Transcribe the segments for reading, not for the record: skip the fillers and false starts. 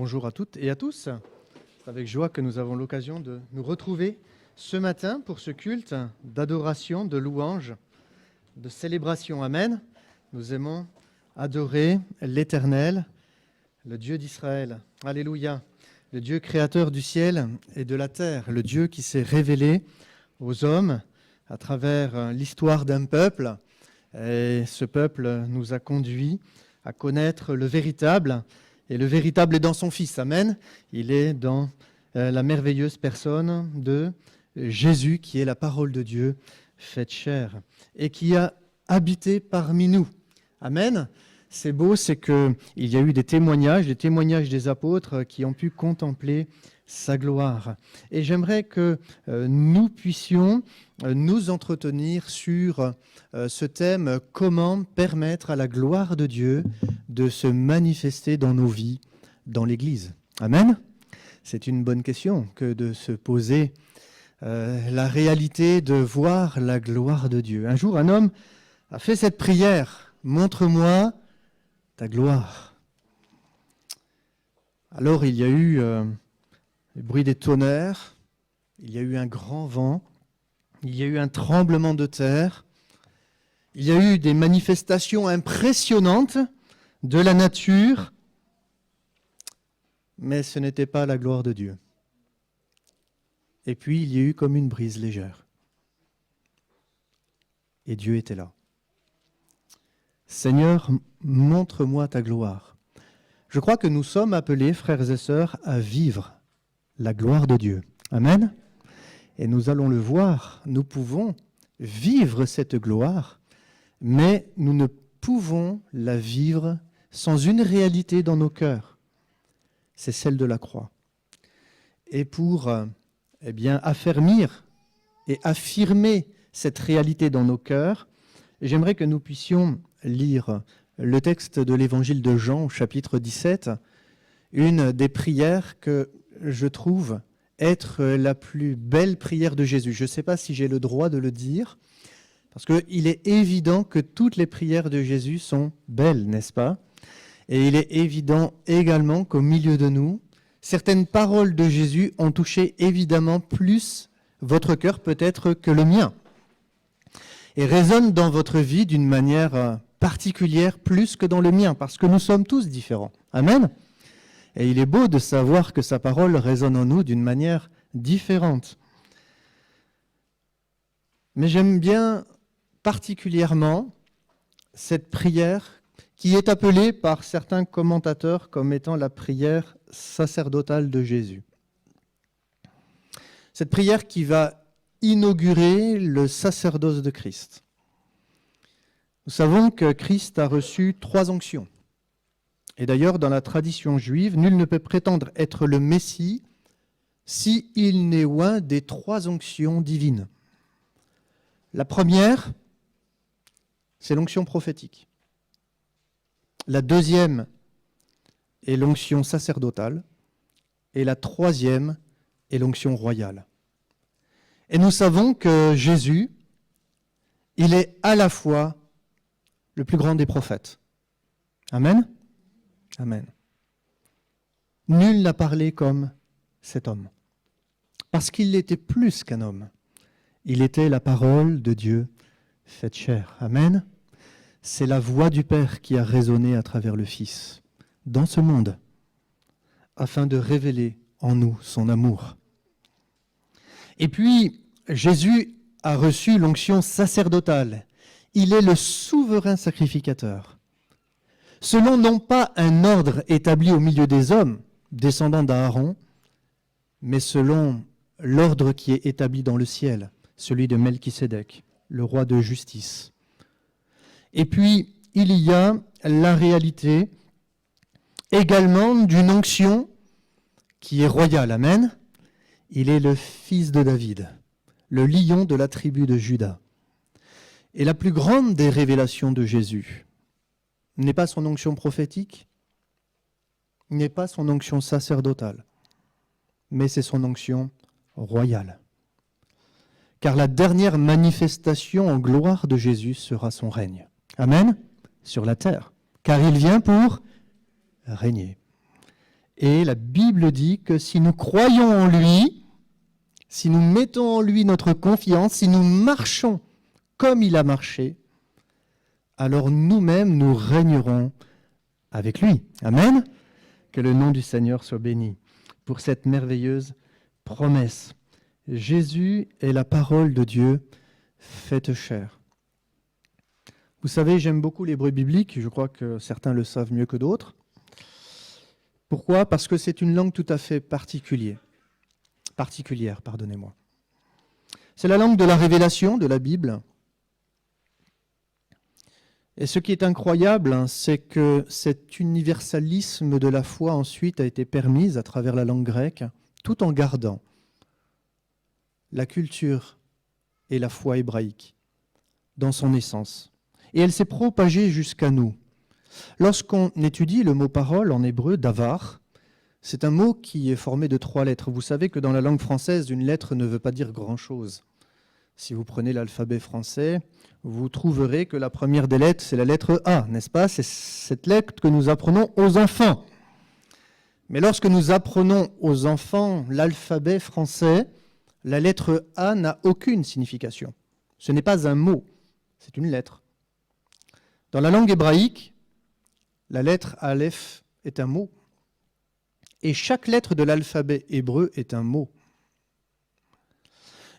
Bonjour à toutes et à tous. C'est avec joie que nous avons l'occasion de nous retrouver ce matin pour ce culte d'adoration, de louange, de célébration. Amen. Nous aimons adorer l'Éternel, le Dieu d'Israël. Alléluia. Le Dieu créateur du ciel et de la terre, le Dieu qui s'est révélé aux hommes à travers l'histoire d'un peuple. Et ce peuple nous a conduits à connaître le véritable. Et le véritable est dans son Fils. Amen. Il est dans la merveilleuse personne de Jésus, qui est la parole de Dieu faite chair et qui a habité parmi nous. Amen. C'est beau, c'est qu'il y a eu des témoignages des apôtres qui ont pu contempler sa gloire. Et j'aimerais que nous puissions nous entretenir sur ce thème, comment permettre à la gloire de Dieu de se manifester dans nos vies, dans l'Église. Amen. C'est une bonne question que de se poser la réalité de voir la gloire de Dieu. Un jour, un homme a fait cette prière, « Montre-moi ta gloire ». Alors il y a eu le bruit des tonnerres, il y a eu un grand vent, il y a eu un tremblement de terre, il y a eu des manifestations impressionnantes de la nature, mais ce n'était pas la gloire de Dieu. Et puis il y a eu comme une brise légère. Et Dieu était là. Seigneur, montre-moi ta gloire. Je crois que nous sommes appelés, frères et sœurs, à vivre la gloire de Dieu. Amen. Et nous allons le voir, nous pouvons vivre cette gloire, mais nous ne pouvons la vivre sans une réalité dans nos cœurs. C'est celle de la croix. Et pour affermir et affirmer cette réalité dans nos cœurs, j'aimerais que nous puissions lire le texte de l'évangile de Jean, chapitre 17, une des prières que je trouve être la plus belle prière de Jésus. Je ne sais pas si j'ai le droit de le dire, parce qu'il est évident que toutes les prières de Jésus sont belles, n'est-ce pas? Et il est évident également qu'au milieu de nous, certaines paroles de Jésus ont touché évidemment plus votre cœur peut-être que le mien, et résonnent dans votre vie d'une manière particulière plus que dans le mien, parce que nous sommes tous différents. Amen. Et il est beau de savoir que sa parole résonne en nous d'une manière différente. Mais j'aime bien particulièrement cette prière qui est appelée par certains commentateurs comme étant la prière sacerdotale de Jésus. Cette prière qui va inaugurer le sacerdoce de Christ. Nous savons que Christ a reçu 3 onctions. Et d'ailleurs, dans la tradition juive, nul ne peut prétendre être le Messie s'il n'est oint des 3 onctions divines. La première, c'est l'onction prophétique. La deuxième est l'onction sacerdotale. Et la troisième est l'onction royale. Et nous savons que Jésus, il est à la fois le plus grand des prophètes. Amen. Amen. Nul n'a parlé comme cet homme, parce qu'il était plus qu'un homme. Il était la parole de Dieu faite chair. Amen. C'est la voix du Père qui a résonné à travers le Fils dans ce monde, afin de révéler en nous son amour. Et puis, Jésus a reçu l'onction sacerdotale. Il est le souverain sacrificateur. Selon non pas un ordre établi au milieu des hommes, descendants d'Aaron, mais selon l'ordre qui est établi dans le ciel, celui de Melchisédek, le roi de justice. Et puis, il y a la réalité également d'une onction qui est royale. Amen. Il est le fils de David, le lion de la tribu de Juda. Et la plus grande des révélations de Jésus n'est pas son onction prophétique, n'est pas son onction sacerdotale, mais c'est son onction royale. Car la dernière manifestation en gloire de Jésus sera son règne. Amen. Sur la terre. Car il vient pour régner. Et la Bible dit que si nous croyons en lui, si nous mettons en lui notre confiance, si nous marchons comme il a marché, alors nous-mêmes, nous régnerons avec lui. Amen. Que le nom du Seigneur soit béni pour cette merveilleuse promesse. Jésus est la parole de Dieu faite chair. Vous savez, j'aime beaucoup l'hébreu biblique, je crois que certains le savent mieux que d'autres. Pourquoi ? Parce que c'est une langue tout à fait particulière. C'est la langue de la révélation de la Bible. Et ce qui est incroyable, c'est que cet universalisme de la foi ensuite a été permis à travers la langue grecque, tout en gardant la culture et la foi hébraïque dans son essence. Et elle s'est propagée jusqu'à nous. Lorsqu'on étudie le mot parole en hébreu, davar, c'est un mot qui est formé de 3 lettres. Vous savez que dans la langue française, une lettre ne veut pas dire grand-chose. Si vous prenez l'alphabet français, vous trouverez que la première des lettres, c'est la lettre A, n'est-ce pas ? C'est cette lettre que nous apprenons aux enfants. Mais lorsque nous apprenons aux enfants l'alphabet français, la lettre A n'a aucune signification. Ce n'est pas un mot, c'est une lettre. Dans la langue hébraïque, la lettre Aleph est un mot. Et chaque lettre de l'alphabet hébreu est un mot.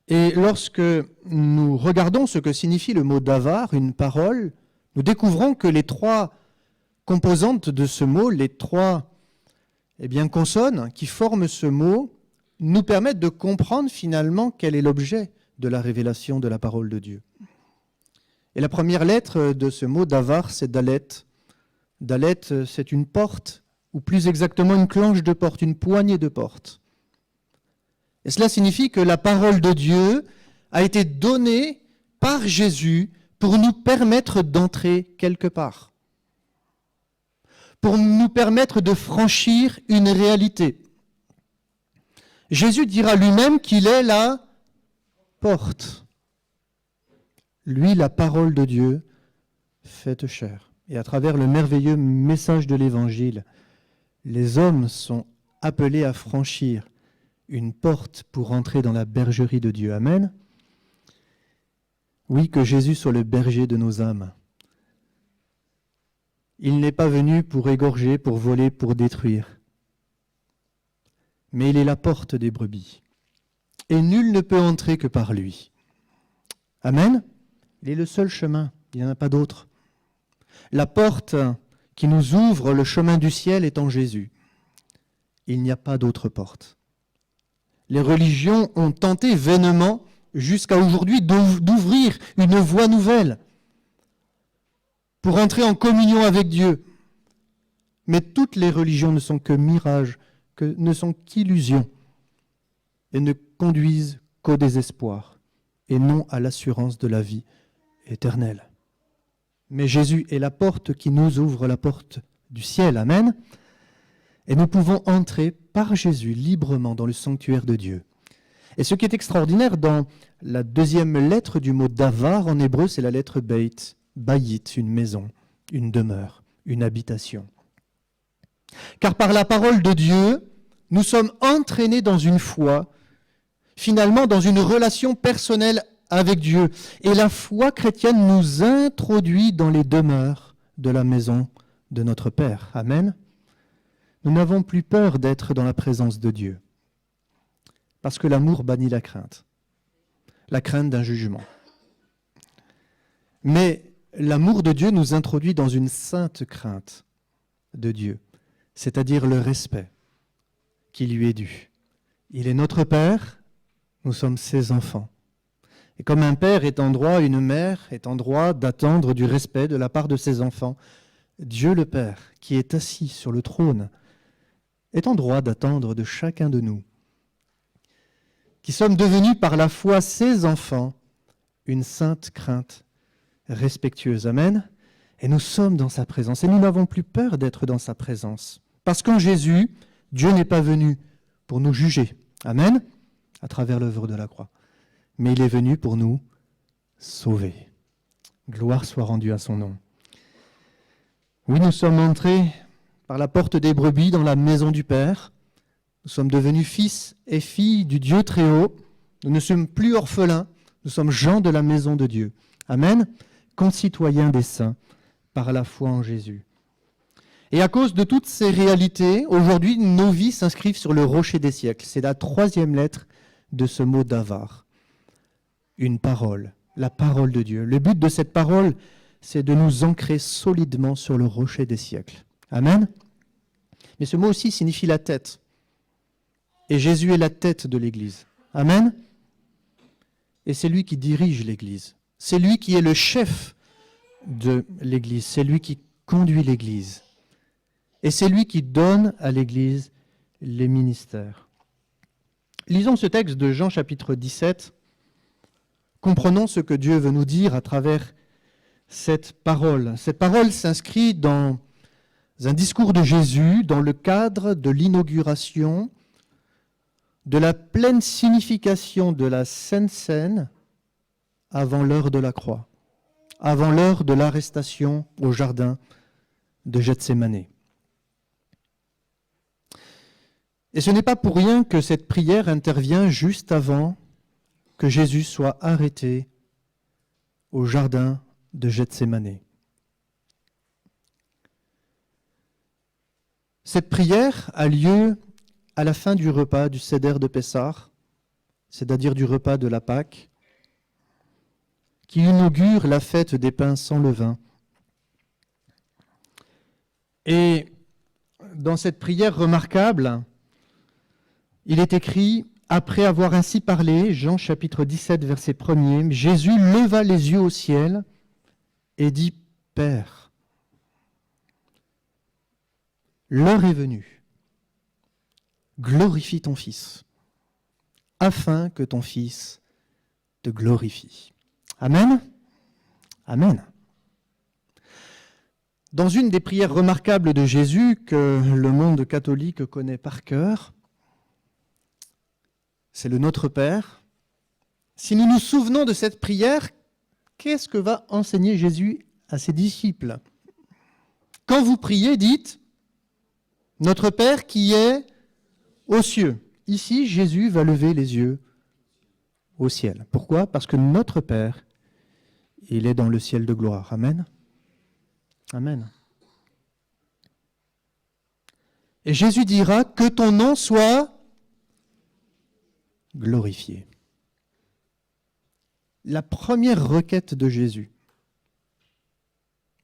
Et lorsque nous regardons ce que signifie le mot davar, une parole, nous découvrons que les 3 composantes de ce mot, les 3 consonnes qui forment ce mot, nous permettent de comprendre finalement quel est l'objet de la révélation de la parole de Dieu. Et la première lettre de ce mot davar, c'est dalet. Dalet, c'est une porte, ou plus exactement une clenche de porte, une poignée de porte. Et cela signifie que la parole de Dieu a été donnée par Jésus pour nous permettre d'entrer quelque part, pour nous permettre de franchir une réalité. Jésus dira lui-même qu'il est la porte. Lui, la parole de Dieu, faite chair. Et à travers le merveilleux message de l'Évangile, les hommes sont appelés à franchir une porte pour entrer dans la bergerie de Dieu. Amen. Oui, que Jésus soit le berger de nos âmes. Il n'est pas venu pour égorger, pour voler, pour détruire. Mais il est la porte des brebis. Et nul ne peut entrer que par lui. Amen. Il est le seul chemin, il n'y en a pas d'autre. La porte qui nous ouvre le chemin du ciel est en Jésus. Il n'y a pas d'autre porte. Les religions ont tenté vainement, jusqu'à aujourd'hui, d'ouvrir une voie nouvelle pour entrer en communion avec Dieu. Mais toutes les religions ne sont que mirages, ne sont qu'illusions, et ne conduisent qu'au désespoir, et non à l'assurance de la vie éternelle. Mais Jésus est la porte qui nous ouvre la porte du ciel. Amen. Et nous pouvons entrer par Jésus librement dans le sanctuaire de Dieu. Et ce qui est extraordinaire dans la 2e lettre du mot davar en hébreu, c'est la lettre beit, bayit, une maison, une demeure, une habitation. Car par la parole de Dieu, nous sommes entraînés dans une foi, finalement dans une relation personnelle avec Dieu. Et la foi chrétienne nous introduit dans les demeures de la maison de notre Père. Amen. Nous n'avons plus peur d'être dans la présence de Dieu, parce que l'amour bannit la crainte d'un jugement. Mais l'amour de Dieu nous introduit dans une sainte crainte de Dieu, c'est-à-dire le respect qui lui est dû. Il est notre Père, nous sommes ses enfants. Et comme un père est en droit, une mère est en droit d'attendre du respect de la part de ses enfants, Dieu le Père, qui est assis sur le trône, est en droit d'attendre de chacun de nous, qui sommes devenus par la foi ses enfants, une sainte crainte respectueuse. Amen. Et nous sommes dans sa présence, et nous n'avons plus peur d'être dans sa présence. Parce qu'en Jésus, Dieu n'est pas venu pour nous juger. Amen. À travers l'œuvre de la croix. Mais il est venu pour nous sauver. Gloire soit rendue à son nom. Oui, nous sommes entrés par la porte des brebis dans la maison du Père. Nous sommes devenus fils et filles du Dieu très haut. Nous ne sommes plus orphelins, nous sommes gens de la maison de Dieu. Amen. Concitoyens des saints par la foi en Jésus. Et à cause de toutes ces réalités, aujourd'hui, nos vies s'inscrivent sur le rocher des siècles. C'est la 3e lettre de ce mot d'Avar. Une parole, la parole de Dieu. Le but de cette parole, c'est de nous ancrer solidement sur le rocher des siècles. Amen. Mais ce mot aussi signifie la tête. Et Jésus est la tête de l'Église. Amen. Et c'est lui qui dirige l'Église. C'est lui qui est le chef de l'Église. C'est lui qui conduit l'Église. Et c'est lui qui donne à l'Église les ministères. Lisons ce texte de Jean chapitre 17. Comprenons ce que Dieu veut nous dire à travers cette parole. Cette parole s'inscrit dans un discours de Jésus dans le cadre de l'inauguration de la pleine signification de la Sainte Seine avant l'heure de la croix, avant l'heure de l'arrestation au jardin de Gethsémanée. Et ce n'est pas pour rien que cette prière intervient juste avant que Jésus soit arrêté au jardin de Gethsémanée. Cette prière a lieu à la fin du repas du Seder de Pessah, c'est-à-dire du repas de la Pâque, qui inaugure la fête des pains sans levain. Et dans cette prière remarquable, il est écrit, après avoir ainsi parlé, Jean chapitre 17, verset 1er, Jésus leva les yeux au ciel et dit, Père, l'heure est venue, glorifie ton Fils, afin que ton Fils te glorifie. Amen. Amen. Dans une des prières remarquables de Jésus que le monde catholique connaît par cœur, c'est le Notre Père. Si nous nous souvenons de cette prière, qu'est-ce que va enseigner Jésus à ses disciples? Quand vous priez, dites « Notre Père qui est aux cieux ». Ici, Jésus va lever les yeux au ciel. Pourquoi? Parce que notre Père, il est dans le ciel de gloire. Amen. Amen. Et Jésus dira « Que ton nom soit glorifié ». La première requête de Jésus,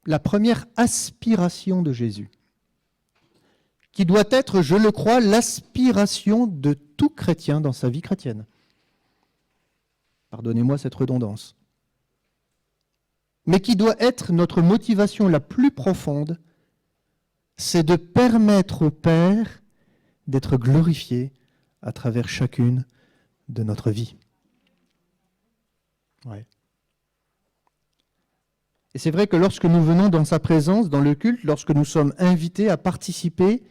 la première aspiration de Jésus, qui doit être, je le crois, l'aspiration de tout chrétien dans sa vie chrétienne. Pardonnez-moi cette redondance. Mais qui doit être notre motivation la plus profonde, c'est de permettre au Père d'être glorifié à travers chacune de notre vie. Ouais. Et c'est vrai que lorsque nous venons dans sa présence, dans le culte, lorsque nous sommes invités à participer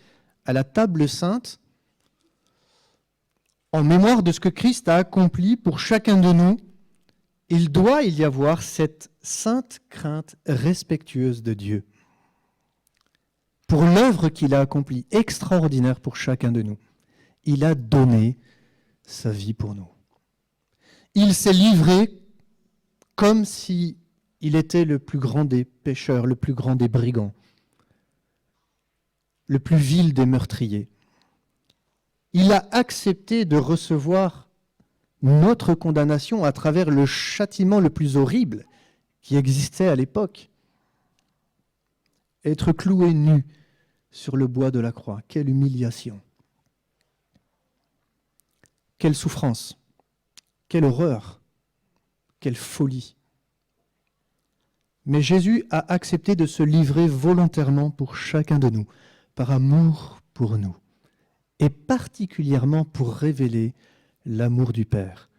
à la table sainte, en mémoire de ce que Christ a accompli pour chacun de nous, il doit y avoir cette sainte crainte respectueuse de Dieu pour l'œuvre qu'il a accomplie, extraordinaire pour chacun de nous. Il a donné sa vie pour nous. Il s'est livré comme s'il était le plus grand des pécheurs, le plus grand des brigands, le plus vil des meurtriers. Il a accepté de recevoir notre condamnation à travers le châtiment le plus horrible qui existait à l'époque. Être cloué nu sur le bois de la croix, quelle humiliation, quelle souffrance, quelle horreur, quelle folie. Mais Jésus a accepté de se livrer volontairement pour chacun de nous, par amour pour nous, et particulièrement pour révéler l'amour du Père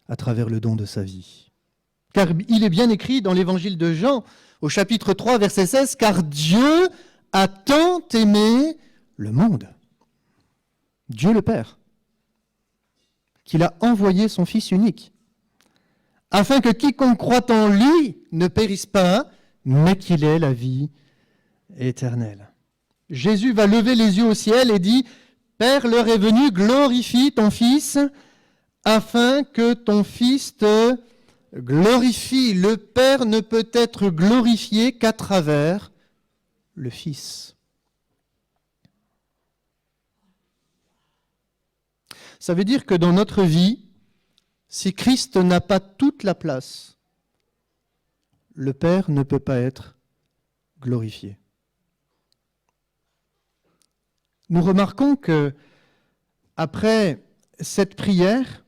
à travers le don de sa vie. Car il est bien écrit dans l'évangile de Jean, au chapitre 3, verset 16, « Car Dieu a tant aimé le monde, Dieu le Père, qu'il a envoyé son Fils unique, afin que quiconque croit en lui ne périsse pas, mais qu'il ait la vie éternelle. » Jésus va lever les yeux au ciel et dit « Père, l'heure est venue, glorifie ton Fils, afin que ton Fils te glorifie. » Le Père ne peut être glorifié qu'à travers le Fils. Ça veut dire que dans notre vie, si Christ n'a pas toute la place, le Père ne peut pas être glorifié. Nous remarquons que après cette prière,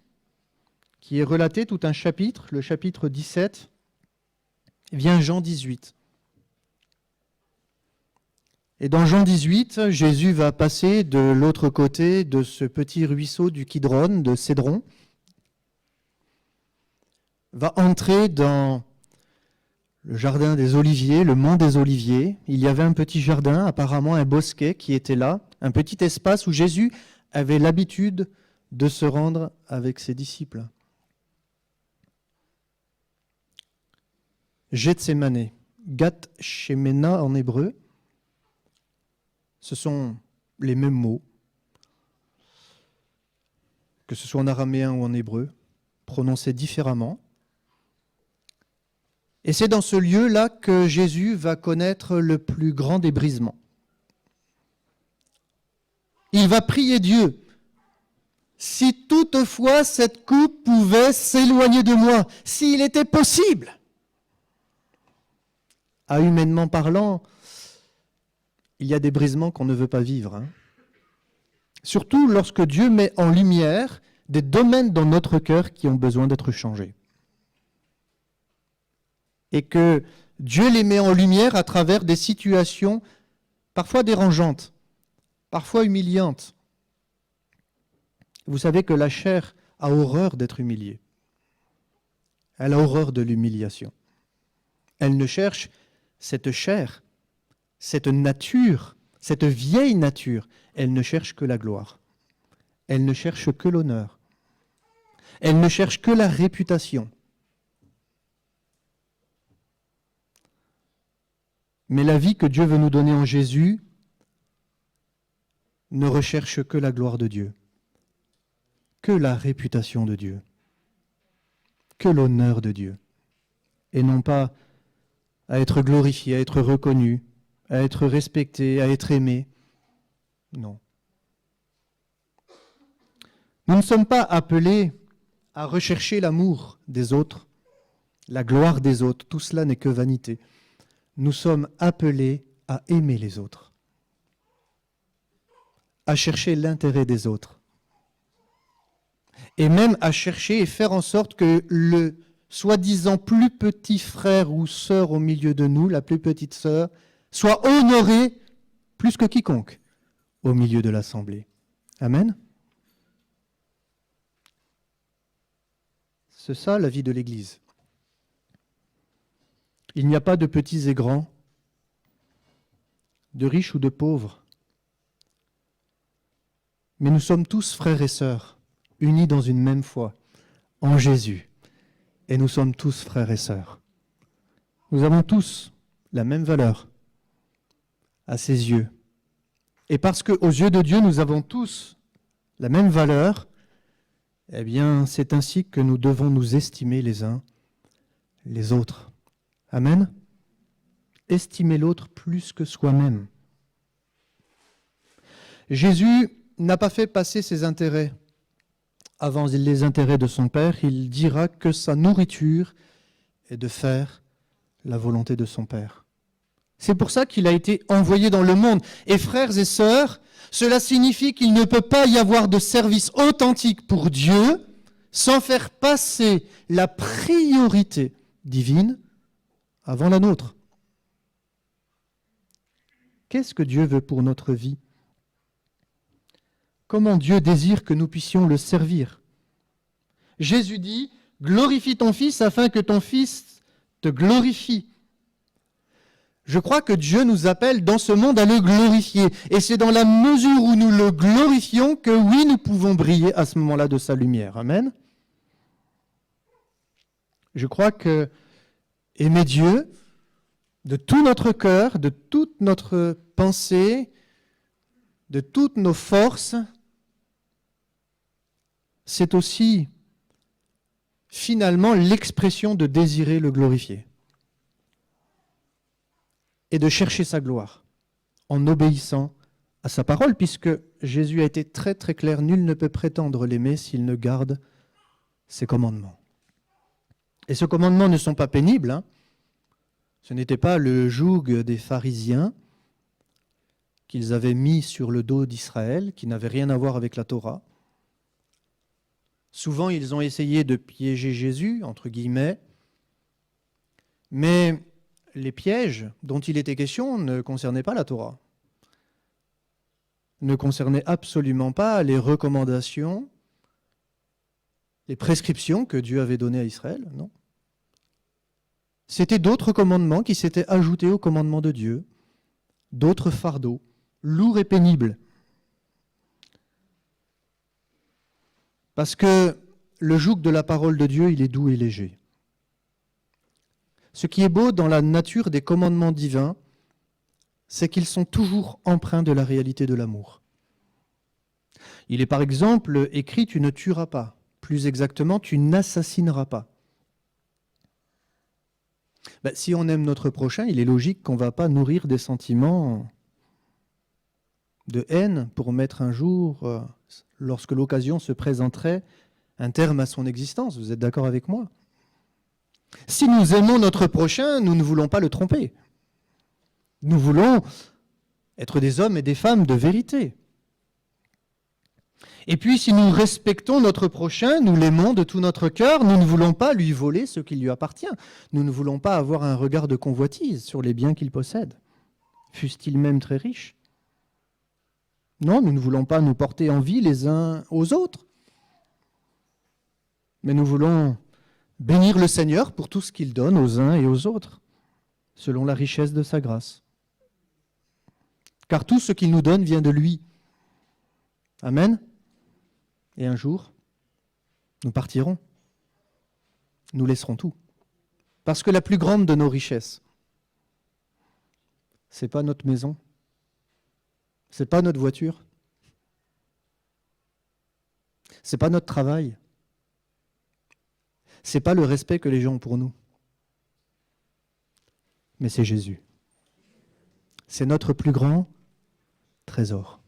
qui est relatée tout un chapitre, le chapitre 17, vient Jean 18. Et dans Jean 18, Jésus va passer de l'autre côté de ce petit ruisseau du Kidron, de Cédron, va entrer dans le jardin des Oliviers, le mont des Oliviers. Il y avait un petit jardin, apparemment un bosquet qui était là, un petit espace où Jésus avait l'habitude de se rendre avec ses disciples. Gethsémané, Gat Shemena en hébreu, ce sont les mêmes mots, que ce soit en araméen ou en hébreu, prononcés différemment. Et c'est dans ce lieu-là que Jésus va connaître le plus grand débrisement. Il va prier Dieu. Si toutefois cette coupe pouvait s'éloigner de moi, s'il était possible. À humainement parlant, il y a des brisements qu'on ne veut pas vivre. Surtout lorsque Dieu met en lumière des domaines dans notre cœur qui ont besoin d'être changés. Et que Dieu les met en lumière à travers des situations parfois dérangeantes, parfois humiliantes. Vous savez que la chair a horreur d'être humiliée. Elle a horreur de l'humiliation. Elle ne cherche cette chair, cette nature, cette vieille nature, elle ne cherche que la gloire. Elle ne cherche que l'honneur. Elle ne cherche que la réputation. Mais la vie que Dieu veut nous donner en Jésus ne recherche que la gloire de Dieu, que la réputation de Dieu, que l'honneur de Dieu, et non pas à être glorifié, à être reconnu, à être respecté, à être aimé. Non. Nous ne sommes pas appelés à rechercher l'amour des autres, la gloire des autres. Tout cela n'est que vanité. Nous sommes appelés à aimer les autres, à chercher l'intérêt des autres, et même à chercher et faire en sorte que le soi-disant plus petit frère ou sœur au milieu de nous, la plus petite sœur, soit honoré plus que quiconque au milieu de l'assemblée. Amen. C'est ça la vie de l'Église. Il n'y a pas de petits et grands, de riches ou de pauvres, mais nous sommes tous frères et sœurs, unis dans une même foi, en Jésus. Et nous sommes tous frères et sœurs. Nous avons tous la même valeur à ses yeux. Et parce qu'aux yeux de Dieu, nous avons tous la même valeur, eh bien, c'est ainsi que nous devons nous estimer les uns les autres. Amen. Estimer l'autre plus que soi-même. Jésus n'a pas fait passer ses intérêts avant les intérêts de son Père. Il dira que sa nourriture est de faire la volonté de son Père. C'est pour ça qu'il a été envoyé dans le monde. Et frères et sœurs, cela signifie qu'il ne peut pas y avoir de service authentique pour Dieu sans faire passer la priorité divine avant la nôtre. Qu'est-ce que Dieu veut pour notre vie ? Comment Dieu désire que nous puissions le servir ? Jésus dit, « Glorifie ton Fils afin que ton Fils te glorifie. » Je crois que Dieu nous appelle dans ce monde à le glorifier. Et c'est dans la mesure où nous le glorifions que oui, nous pouvons briller à ce moment-là de sa lumière. Amen. Je crois que aimer Dieu de tout notre cœur, de toute notre pensée, de toutes nos forces, c'est aussi finalement l'expression de désirer le glorifier et de chercher sa gloire en obéissant à sa parole, puisque Jésus a été très très clair, nul ne peut prétendre l'aimer s'il ne garde ses commandements. Et ces commandements ne sont pas pénibles, hein. Ce n'était pas le joug des pharisiens qu'ils avaient mis sur le dos d'Israël, qui n'avait rien à voir avec la Torah. Souvent, ils ont essayé de piéger Jésus, entre guillemets, mais les pièges dont il était question ne concernaient pas la Torah, ne concernaient absolument pas les recommandations, les prescriptions que Dieu avait données à Israël, non. C'était d'autres commandements qui s'étaient ajoutés aux commandements de Dieu, d'autres fardeaux, lourds et pénibles. Parce que le joug de la parole de Dieu, il est doux et léger. Ce qui est beau dans la nature des commandements divins, c'est qu'ils sont toujours empreints de la réalité de l'amour. Il est par exemple écrit « tu ne tueras pas ». Plus exactement, « tu n'assassineras pas ». Si on aime notre prochain, il est logique qu'on ne va pas nourrir des sentiments de haine pour mettre un jour, lorsque l'occasion se présenterait, un terme à son existence. Vous êtes d'accord avec moi? Si nous aimons notre prochain, nous ne voulons pas le tromper. Nous voulons être des hommes et des femmes de vérité. Et puis, si nous respectons notre prochain, nous l'aimons de tout notre cœur, nous ne voulons pas lui voler ce qui lui appartient. Nous ne voulons pas avoir un regard de convoitise sur les biens qu'il possède, fussent-ils même très riches. Non, nous ne voulons pas nous porter envie les uns aux autres. Mais nous voulons bénir le Seigneur pour tout ce qu'il donne aux uns et aux autres, selon la richesse de sa grâce. Car tout ce qu'il nous donne vient de lui. Amen. Et un jour, nous partirons. Nous laisserons tout. Parce que la plus grande de nos richesses, ce n'est pas notre maison, ce n'est pas notre voiture, ce n'est pas notre travail, ce n'est pas le respect que les gens ont pour nous, mais c'est Jésus. C'est notre plus grand trésor.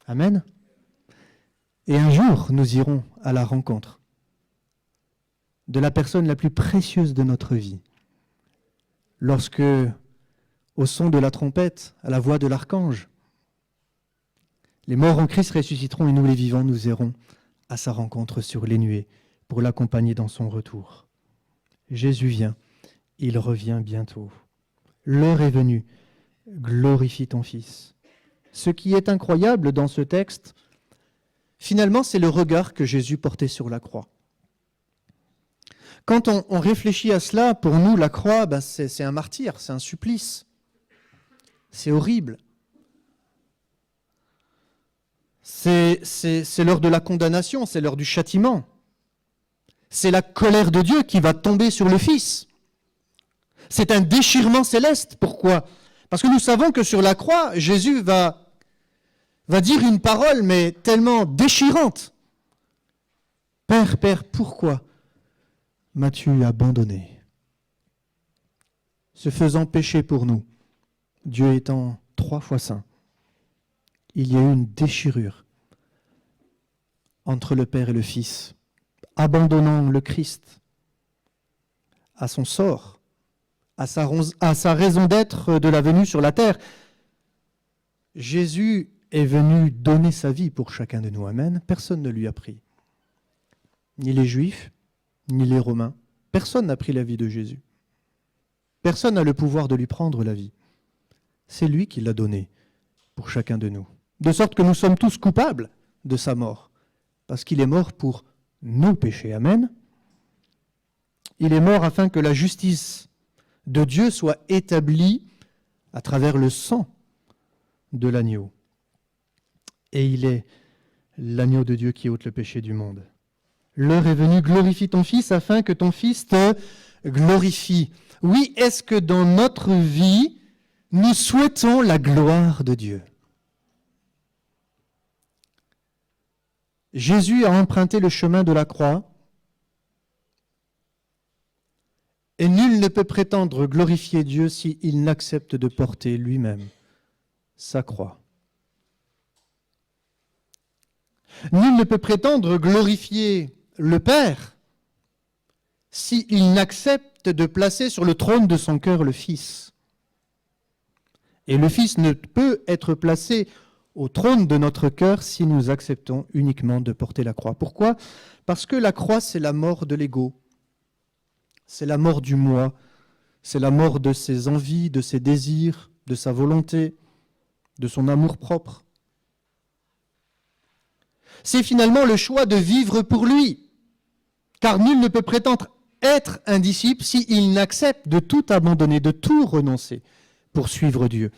Amen. Et un jour, nous irons à la rencontre de la personne la plus précieuse de notre vie. Lorsque, au son de la trompette, à la voix de l'archange, les morts en Christ ressusciteront et nous les vivants, nous irons à sa rencontre sur les nuées pour l'accompagner dans son retour. Jésus vient, il revient bientôt. L'heure est venue, glorifie ton Fils. Ce qui est incroyable dans ce texte, finalement, c'est le regard que Jésus portait sur la croix. Quand on réfléchit à cela, pour nous, la croix, c'est un martyre, c'est un supplice. C'est horrible. C'est l'heure de la condamnation, c'est l'heure du châtiment. C'est la colère de Dieu qui va tomber sur le Fils. C'est un déchirement céleste. Pourquoi? Parce que nous savons que sur la croix, Jésus va dire une parole, mais tellement déchirante. « Père, Père, pourquoi m'as-tu abandonné ?» Se faisant péché pour nous, Dieu étant 3 fois saint, il y a eu une déchirure entre le Père et le Fils, abandonnant le Christ à son sort, à sa raison d'être de la venue sur la terre. Jésus est venu donner sa vie pour chacun de nous. Amen. Personne ne lui a pris. Ni les Juifs, ni les Romains. Personne n'a pris la vie de Jésus. Personne n'a le pouvoir de lui prendre la vie. C'est lui qui l'a donnée pour chacun de nous. De sorte que nous sommes tous coupables de sa mort. Parce qu'il est mort pour nos péchés. Amen. Il est mort afin que la justice de Dieu soit établie à travers le sang de l'agneau. Et il est l'agneau de Dieu qui ôte le péché du monde. L'heure est venue, glorifie ton Fils afin que ton Fils te glorifie. Oui, est-ce que dans notre vie, nous souhaitons la gloire de Dieu? Jésus a emprunté le chemin de la croix et nul ne peut prétendre glorifier Dieu s'il n'accepte de porter lui-même sa croix. Nul ne peut prétendre glorifier le Père s'il n'accepte de placer sur le trône de son cœur le Fils. Et le Fils ne peut être placé au trône de notre cœur si nous acceptons uniquement de porter la croix. Pourquoi ? Parce que la croix, c'est la mort de l'ego. C'est la mort du moi. C'est la mort de ses envies, de ses désirs, de sa volonté, de son amour-propre. C'est finalement le choix de vivre pour lui. Car nul ne peut prétendre être un disciple s'il n'accepte de tout abandonner, de tout renoncer pour suivre Dieu.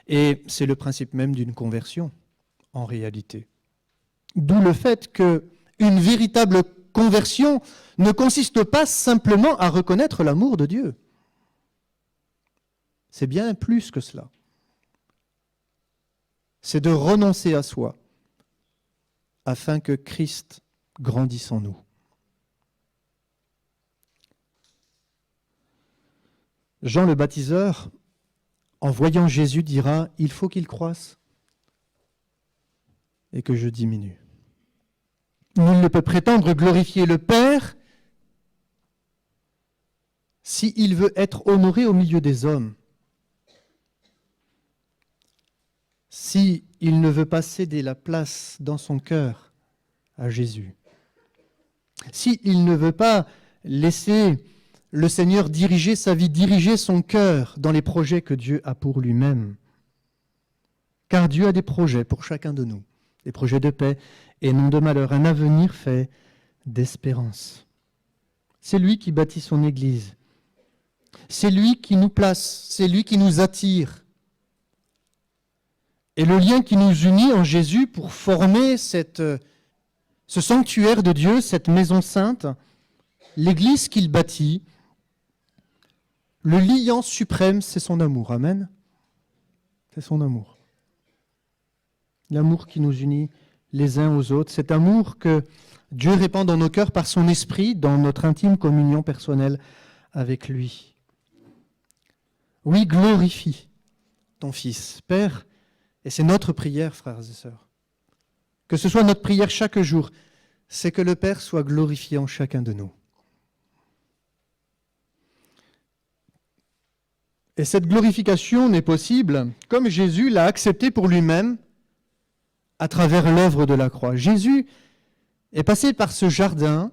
Et c'est le principe même d'une conversion, en réalité. D'où le fait qu'une véritable conversion ne consiste pas simplement à reconnaître l'amour de Dieu. C'est bien plus que cela. C'est de renoncer à soi afin que Christ grandisse en nous. Jean le baptiseur, en voyant Jésus, dira « Il faut qu'il croisse et que je diminue ». Nul ne peut prétendre glorifier le Père s'il veut être honoré au milieu des hommes. S'il ne veut pas céder la place dans son cœur à Jésus. S'il ne veut pas laisser le Seigneur diriger sa vie, diriger son cœur dans les projets que Dieu a pour lui-même. Car Dieu a des projets pour chacun de nous, des projets de paix et non de malheur, un avenir fait d'espérance. C'est lui qui bâtit son Église. C'est lui qui nous place, c'est lui qui nous attire. Et le lien qui nous unit en Jésus pour former ce sanctuaire de Dieu, cette maison sainte, l'Église qu'il bâtit, le liant suprême, c'est son amour. Amen. C'est son amour. L'amour qui nous unit les uns aux autres, cet amour que Dieu répand dans nos cœurs par son esprit, dans notre intime communion personnelle avec lui. Oui, glorifie ton Fils, Père, et c'est notre prière, frères et sœurs. Que ce soit notre prière chaque jour, c'est que le Père soit glorifié en chacun de nous. Et cette glorification n'est possible comme Jésus l'a accepté pour lui-même à travers l'œuvre de la croix. Jésus est passé par ce jardin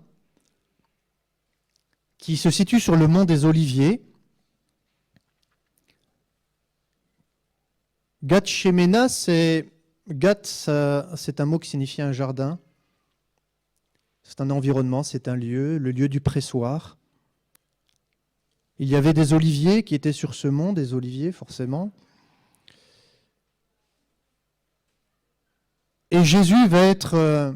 qui se situe sur le mont des Oliviers. Gath-Sheména, c'est un mot qui signifie un jardin. C'est un environnement, c'est un lieu, le lieu du pressoir. Il y avait des oliviers qui étaient sur ce mont, des oliviers forcément. Et Jésus va être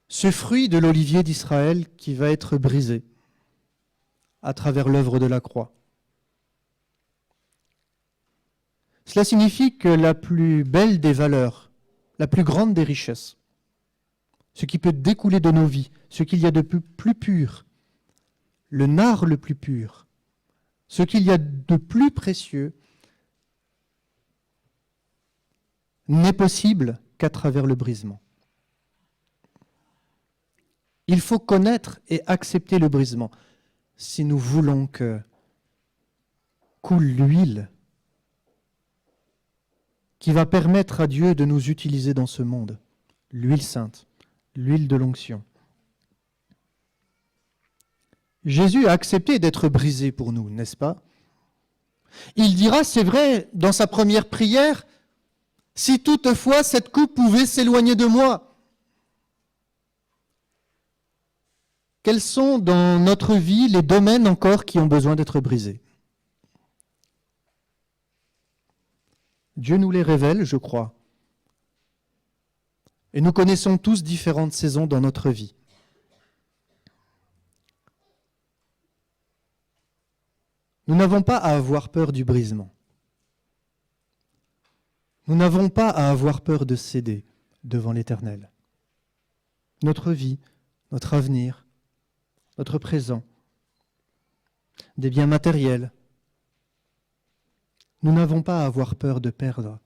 ce fruit de l'olivier d'Israël qui va être brisé à travers l'œuvre de la croix. Cela signifie que la plus belle des valeurs, la plus grande des richesses, ce qui peut découler de nos vies, ce qu'il y a de plus pur, le nard le plus pur, ce qu'il y a de plus précieux, n'est possible qu'à travers le brisement. Il faut connaître et accepter le brisement si nous voulons que coule l'huile qui va permettre à Dieu de nous utiliser dans ce monde, l'huile sainte, l'huile de l'onction. Jésus a accepté d'être brisé pour nous, n'est-ce pas ? Il dira, c'est vrai, dans sa première prière, « Si toutefois cette coupe pouvait s'éloigner de moi ». Quels sont dans notre vie les domaines encore qui ont besoin d'être brisés ? Dieu nous les révèle, je crois. Et nous connaissons tous différentes saisons dans notre vie. Nous n'avons pas à avoir peur du brisement. Nous n'avons pas à avoir peur de céder devant l'Éternel. notre vie, notre avenir, notre présent, des biens matériels. Nous n'avons pas à avoir peur de perdre.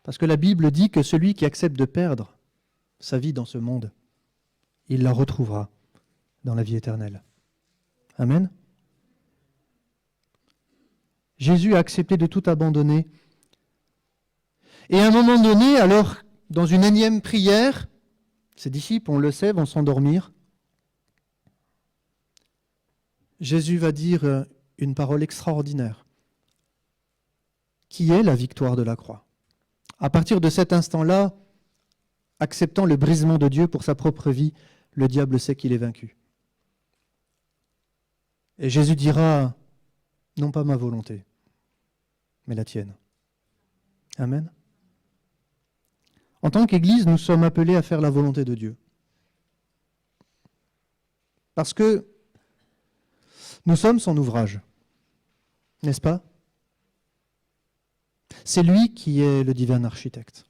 Parce que la Bible dit que celui qui accepte de perdre sa vie dans ce monde, il la retrouvera dans la vie éternelle. Amen. Jésus a accepté de tout abandonner. Et à un moment donné, alors, dans une énième prière, ses disciples, on le sait, vont s'endormir. Jésus va dire une parole extraordinaire, qui est la victoire de la croix. À partir de cet instant-là, acceptant le brisement de Dieu pour sa propre vie, le diable sait qu'il est vaincu. Et Jésus dira, non pas ma volonté, mais la tienne. Amen. En tant qu'Église, nous sommes appelés à faire la volonté de Dieu. Parce que nous sommes son ouvrage, n'est-ce pas? C'est lui qui est le divin architecte.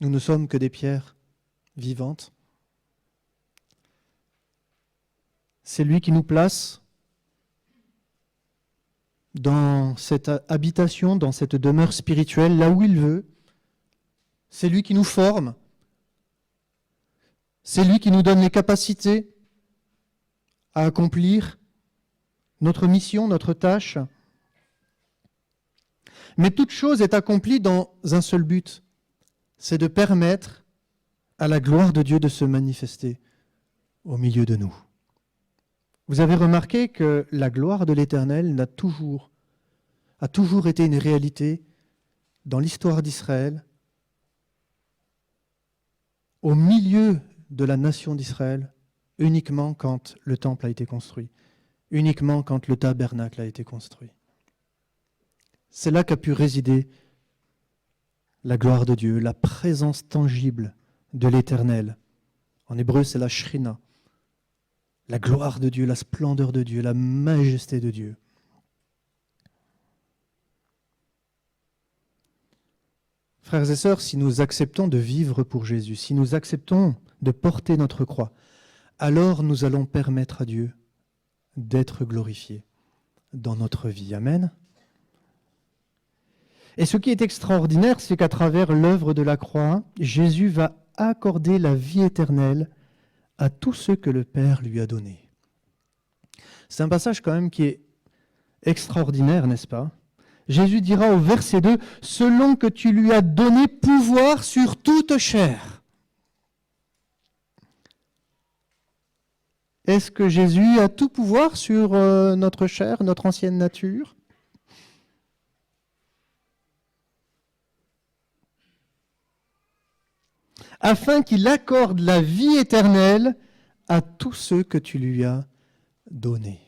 Nous ne sommes que des pierres vivantes. C'est lui qui nous place dans cette habitation, dans cette demeure spirituelle, là où il veut. C'est lui qui nous forme. C'est lui qui nous donne les capacités à accomplir notre mission, notre tâche. Mais toute chose est accomplie dans un seul but, c'est de permettre à la gloire de Dieu de se manifester au milieu de nous. Vous avez remarqué que la gloire de l'Éternel a toujours été une réalité dans l'histoire d'Israël, au milieu de la nation d'Israël, uniquement quand le temple a été construit, uniquement quand le tabernacle a été construit. C'est là qu'a pu résider la gloire de Dieu, la présence tangible de l'Éternel. En hébreu, c'est la shrina, la gloire de Dieu, la splendeur de Dieu, la majesté de Dieu. Frères et sœurs, si nous acceptons de vivre pour Jésus, si nous acceptons de porter notre croix, alors nous allons permettre à Dieu d'être glorifié dans notre vie. Amen. Et ce qui est extraordinaire, c'est qu'à travers l'œuvre de la croix, Jésus va accorder la vie éternelle à tous ceux que le Père lui a donnés. C'est un passage quand même qui est extraordinaire, n'est-ce pas? Jésus dira au verset 2, « Selon que tu lui as donné pouvoir sur toute chair. » Est-ce que Jésus a tout pouvoir sur notre chair, notre ancienne nature? Afin qu'il accorde la vie éternelle à tous ceux que tu lui as donnés.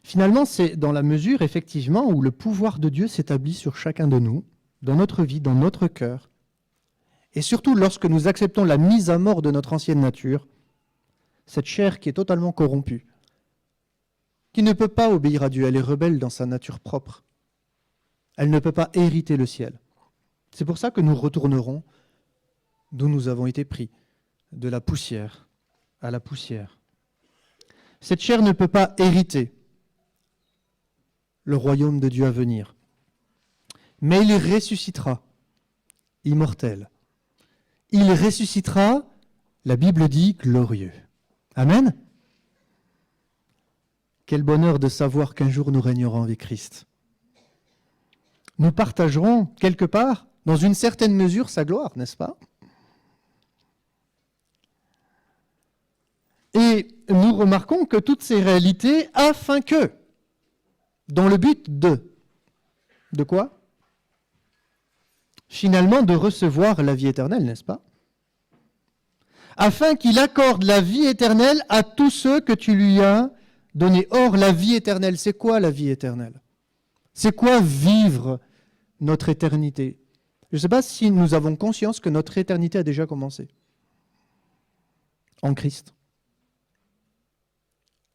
Finalement, c'est dans la mesure, effectivement, où le pouvoir de Dieu s'établit sur chacun de nous, dans notre vie, dans notre cœur, et surtout lorsque nous acceptons la mise à mort de notre ancienne nature, cette chair qui est totalement corrompue, qui ne peut pas obéir à Dieu, elle est rebelle dans sa nature propre. Elle ne peut pas hériter le ciel. C'est pour ça que nous retournerons d'où nous avons été pris, de la poussière à la poussière. Cette chair ne peut pas hériter le royaume de Dieu à venir. Mais il ressuscitera, immortel. Il ressuscitera, la Bible dit, glorieux. Amen. Quel bonheur de savoir qu'un jour nous régnerons avec Christ. Nous partagerons quelque part, dans une certaine mesure, sa gloire, n'est-ce pas? Et nous remarquons que toutes ces réalités, afin que, dans le but de quoi? Finalement, de recevoir la vie éternelle, n'est-ce pas? Afin qu'il accorde la vie éternelle à tous ceux que tu lui as donnés. Or, la vie éternelle, c'est quoi la vie éternelle? C'est quoi vivre notre éternité? Je ne sais pas si nous avons conscience que notre éternité a déjà commencé en Christ.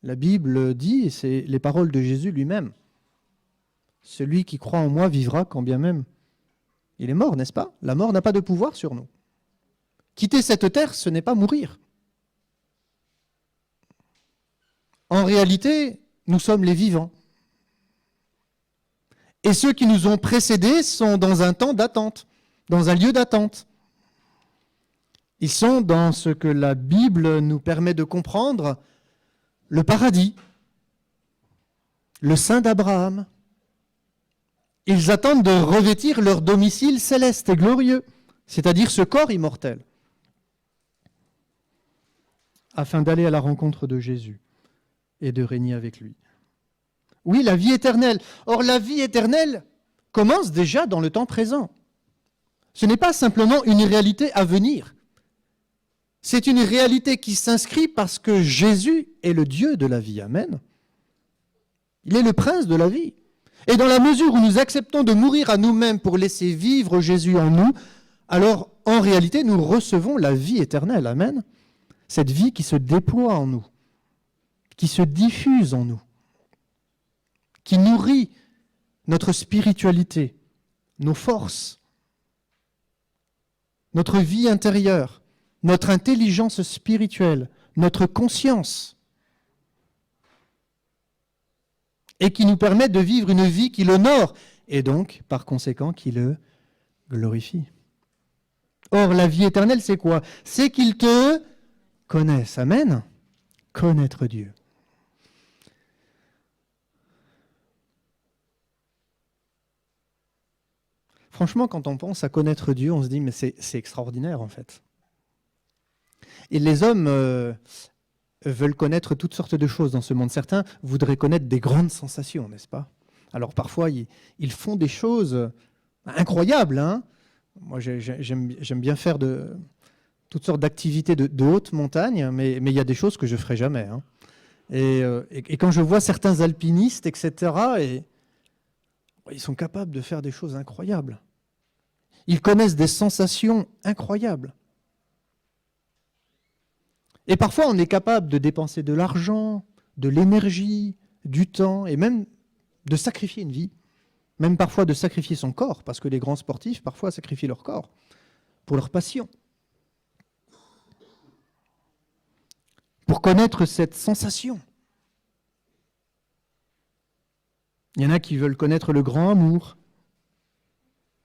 La Bible dit, et c'est les paroles de Jésus lui-même, celui qui croit en moi vivra quand bien même Il est mort, n'est-ce pas? La mort n'a pas de pouvoir sur nous. Quitter cette terre, ce n'est pas mourir. En réalité, nous sommes les vivants. Et ceux qui nous ont précédés sont dans un temps d'attente, dans un lieu d'attente. Ils sont dans ce que la Bible nous permet de comprendre, le paradis, le sein d'Abraham. Ils attendent de revêtir leur domicile céleste et glorieux, c'est-à-dire ce corps immortel, afin d'aller à la rencontre de Jésus et de régner avec lui. Oui, la vie éternelle. Or, la vie éternelle commence déjà dans le temps présent. Ce n'est pas simplement une réalité à venir. C'est une réalité qui s'inscrit parce que Jésus est le Dieu de la vie. Amen. Il est le prince de la vie. Et dans la mesure où nous acceptons de mourir à nous-mêmes pour laisser vivre Jésus en nous, alors en réalité, nous recevons la vie éternelle. Amen. Cette vie qui se déploie en nous, qui se diffuse en nous, qui nourrit notre spiritualité, nos forces, notre vie intérieure, notre intelligence spirituelle, notre conscience, et qui nous permet de vivre une vie qui l'honore, et donc, par conséquent, qui le glorifie. Or, la vie éternelle, c'est quoi? C'est qu'ils te connaissent. Amen. Connaître Dieu. Franchement, quand on pense à connaître Dieu, on se dit, mais c'est extraordinaire en fait. Et les hommes veulent connaître toutes sortes de choses dans ce monde. Certains voudraient connaître des grandes sensations, n'est-ce pas? Alors parfois, ils font des choses incroyables. Hein. Moi, j'aime bien faire toutes sortes d'activités de haute montagne, mais il y a des choses que je ne ferai jamais. Hein. Et quand je vois certains alpinistes, etc., ils sont capables de faire des choses incroyables. Ils connaissent des sensations incroyables. Et parfois, on est capable de dépenser de l'argent, de l'énergie, du temps, et même de sacrifier une vie. Même parfois de sacrifier son corps, parce que les grands sportifs, parfois, sacrifient leur corps pour leur passion. Pour connaître cette sensation. Il y en a qui veulent connaître le grand amour.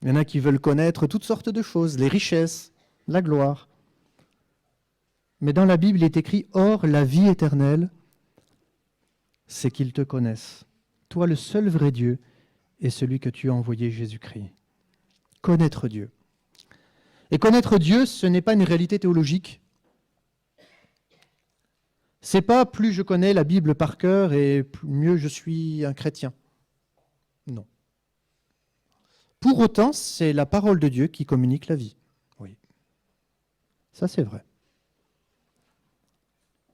Il y en a qui veulent connaître toutes sortes de choses, les richesses, la gloire. Mais dans la Bible, il est écrit « Or, la vie éternelle, c'est qu'ils te connaissent, toi le seul vrai Dieu et celui que tu as envoyé, Jésus-Christ. » Connaître Dieu. Et connaître Dieu, ce n'est pas une réalité théologique. C'est pas plus je connais la Bible par cœur et mieux je suis un chrétien. Non. Pour autant, c'est la parole de Dieu qui communique la vie. Oui. Ça, c'est vrai.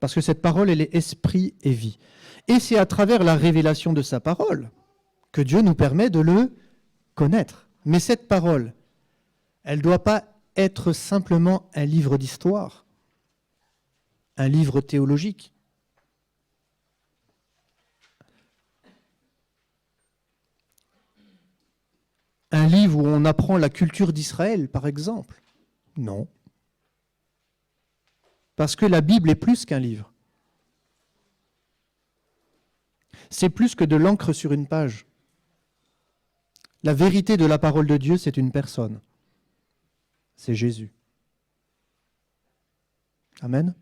Parce que cette parole, elle est esprit et vie. Et c'est à travers la révélation de sa parole que Dieu nous permet de le connaître. Mais cette parole, elle ne doit pas être simplement un livre d'histoire, un livre théologique. Un livre où on apprend la culture d'Israël, par exemple. Non. Parce que la Bible est plus qu'un livre. C'est plus que de l'encre sur une page. La vérité de la parole de Dieu, c'est une personne. C'est Jésus. Amen.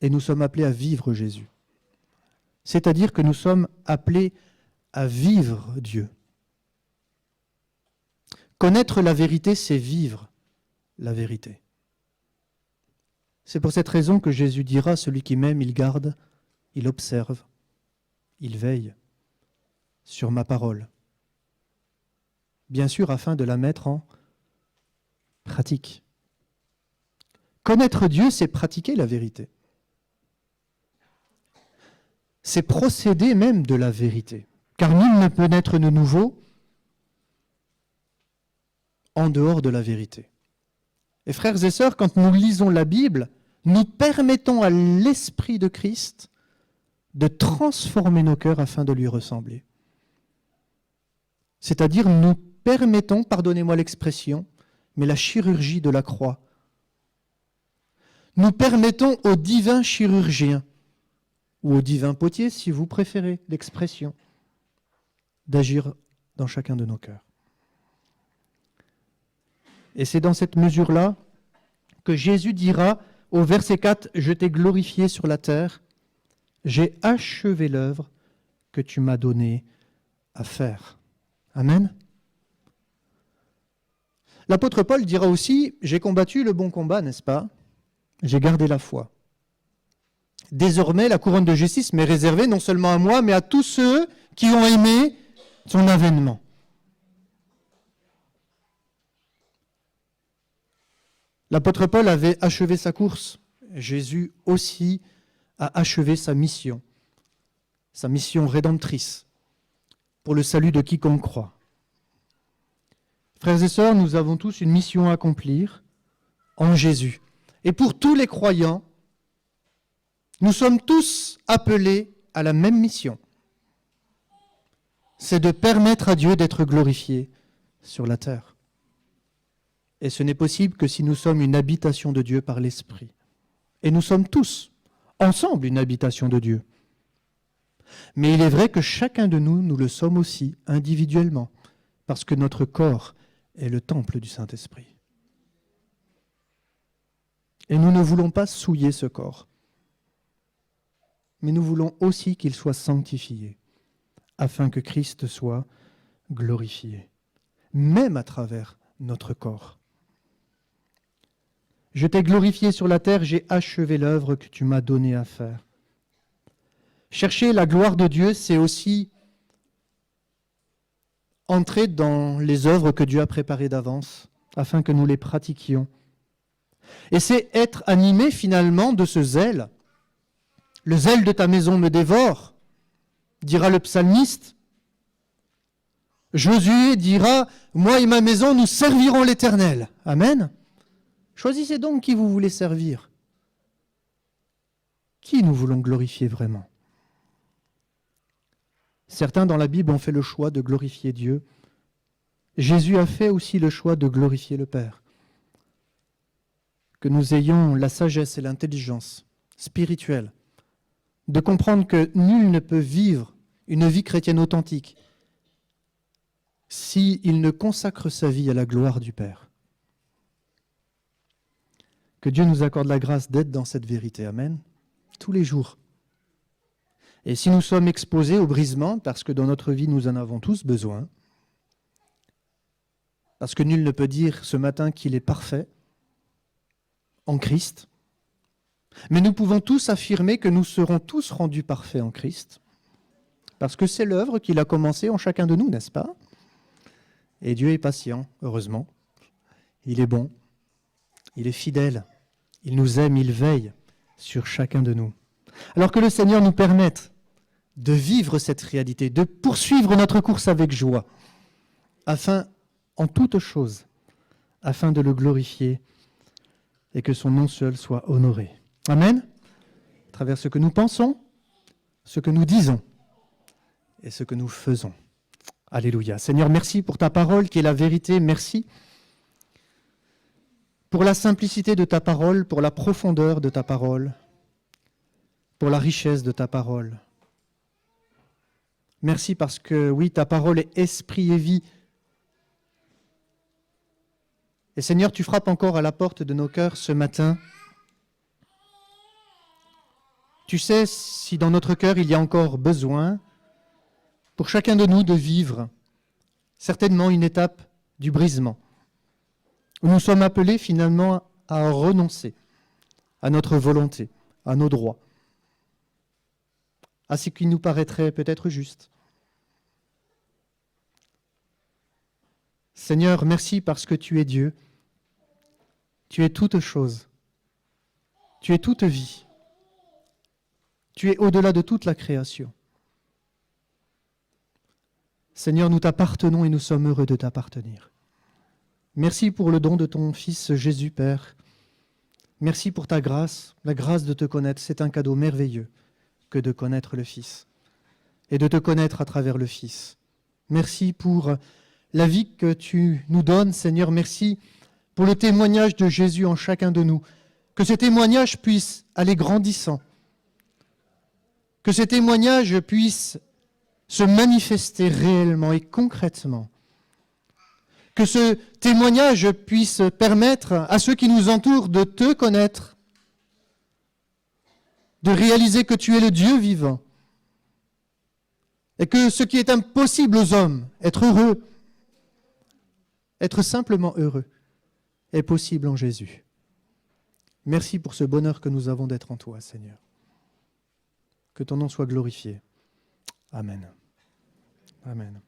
Et nous sommes appelés à vivre Jésus. C'est-à-dire que nous sommes appelés à vivre Dieu. Connaître la vérité, c'est vivre la vérité. C'est pour cette raison que Jésus dira, celui qui m'aime, il garde, il observe, il veille sur ma parole. Bien sûr, afin de la mettre en pratique. Connaître Dieu, c'est pratiquer la vérité. C'est procéder même de la vérité. Car nul ne peut naître de nouveau en dehors de la vérité. Et frères et sœurs, quand nous lisons la Bible, nous permettons à l'Esprit de Christ de transformer nos cœurs afin de lui ressembler. C'est-à-dire, nous permettons, pardonnez-moi l'expression, mais la chirurgie de la croix. Nous permettons au divin chirurgien, ou au divin potier, si vous préférez l'expression, d'agir dans chacun de nos cœurs. Et c'est dans cette mesure-là que Jésus dira au verset 4, « Je t'ai glorifié sur la terre, j'ai achevé l'œuvre que tu m'as donnée à faire. » Amen. L'apôtre Paul dira aussi, « J'ai combattu le bon combat, n'est-ce pas ? J'ai gardé la foi. Désormais, la couronne de justice m'est réservée non seulement à moi, mais à tous ceux qui ont aimé son avènement. » L'apôtre Paul avait achevé sa course. Jésus aussi a achevé sa mission rédemptrice, pour le salut de quiconque croit. Frères et sœurs, nous avons tous une mission à accomplir en Jésus. Et pour tous les croyants, nous sommes tous appelés à la même mission. C'est de permettre à Dieu d'être glorifié sur la terre. Et ce n'est possible que si nous sommes une habitation de Dieu par l'Esprit. Et nous sommes tous, ensemble, une habitation de Dieu. Mais il est vrai que chacun de nous, nous le sommes aussi individuellement, parce que notre corps est le temple du Saint-Esprit. Et nous ne voulons pas souiller ce corps, mais nous voulons aussi qu'il soit sanctifié, afin que Christ soit glorifié, même à travers notre corps. Je t'ai glorifié sur la terre, j'ai achevé l'œuvre que tu m'as donnée à faire. Chercher la gloire de Dieu, c'est aussi entrer dans les œuvres que Dieu a préparées d'avance, afin que nous les pratiquions. Et c'est être animé finalement de ce zèle. Le zèle de ta maison me dévore, dira le psalmiste. Josué dira, moi et ma maison, nous servirons l'Éternel. Amen. Choisissez donc qui vous voulez servir. Qui nous voulons glorifier vraiment ? Certains dans la Bible ont fait le choix de glorifier Dieu. Jésus a fait aussi le choix de glorifier le Père. Que nous ayons la sagesse et l'intelligence spirituelle de comprendre que nul ne peut vivre une vie chrétienne authentique s'il ne consacre sa vie à la gloire du Père. Que Dieu nous accorde la grâce d'être dans cette vérité. Amen. Tous les jours. Et si nous sommes exposés au brisement, parce que dans notre vie nous en avons tous besoin, parce que nul ne peut dire ce matin qu'il est parfait en Christ, mais nous pouvons tous affirmer que nous serons tous rendus parfaits en Christ, parce que c'est l'œuvre qu'il a commencée en chacun de nous, n'est-ce pas ? Et Dieu est patient, heureusement. Il est bon, il est fidèle, il nous aime, il veille sur chacun de nous. Alors que le Seigneur nous permette de vivre cette réalité, de poursuivre notre course avec joie, afin, en toute chose, afin de le glorifier et que son nom seul soit honoré. Amen. À travers ce que nous pensons, ce que nous disons et ce que nous faisons. Alléluia. Seigneur, merci pour ta parole qui est la vérité. Merci pour la simplicité de ta parole, pour la profondeur de ta parole, pour la richesse de ta parole. Merci parce que, oui, ta parole est esprit et vie. Et Seigneur, tu frappes encore à la porte de nos cœurs ce matin. Tu sais si dans notre cœur il y a encore besoin, pour chacun de nous, de vivre certainement une étape du brisement, où nous sommes appelés finalement à renoncer à notre volonté, à nos droits, à ce qui nous paraîtrait peut-être juste. Seigneur, merci parce que tu es Dieu. Tu es toute chose. Tu es toute vie. Tu es au-delà de toute la création. Seigneur, nous t'appartenons et nous sommes heureux de t'appartenir. Merci pour le don de ton Fils Jésus, Père. Merci pour ta grâce, la grâce de te connaître. C'est un cadeau merveilleux que de connaître le Fils et de te connaître à travers le Fils. Merci pour la vie que tu nous donnes, Seigneur. Merci pour le témoignage de Jésus en chacun de nous. Que ce témoignage puisse aller grandissant. Que ce témoignage puisse se manifester réellement et concrètement. Que ce témoignage puisse permettre à ceux qui nous entourent de te connaître, de réaliser que tu es le Dieu vivant, et que ce qui est impossible aux hommes, être heureux, être simplement heureux, est possible en Jésus. Merci pour ce bonheur que nous avons d'être en toi, Seigneur. Que ton nom soit glorifié. Amen. Amen.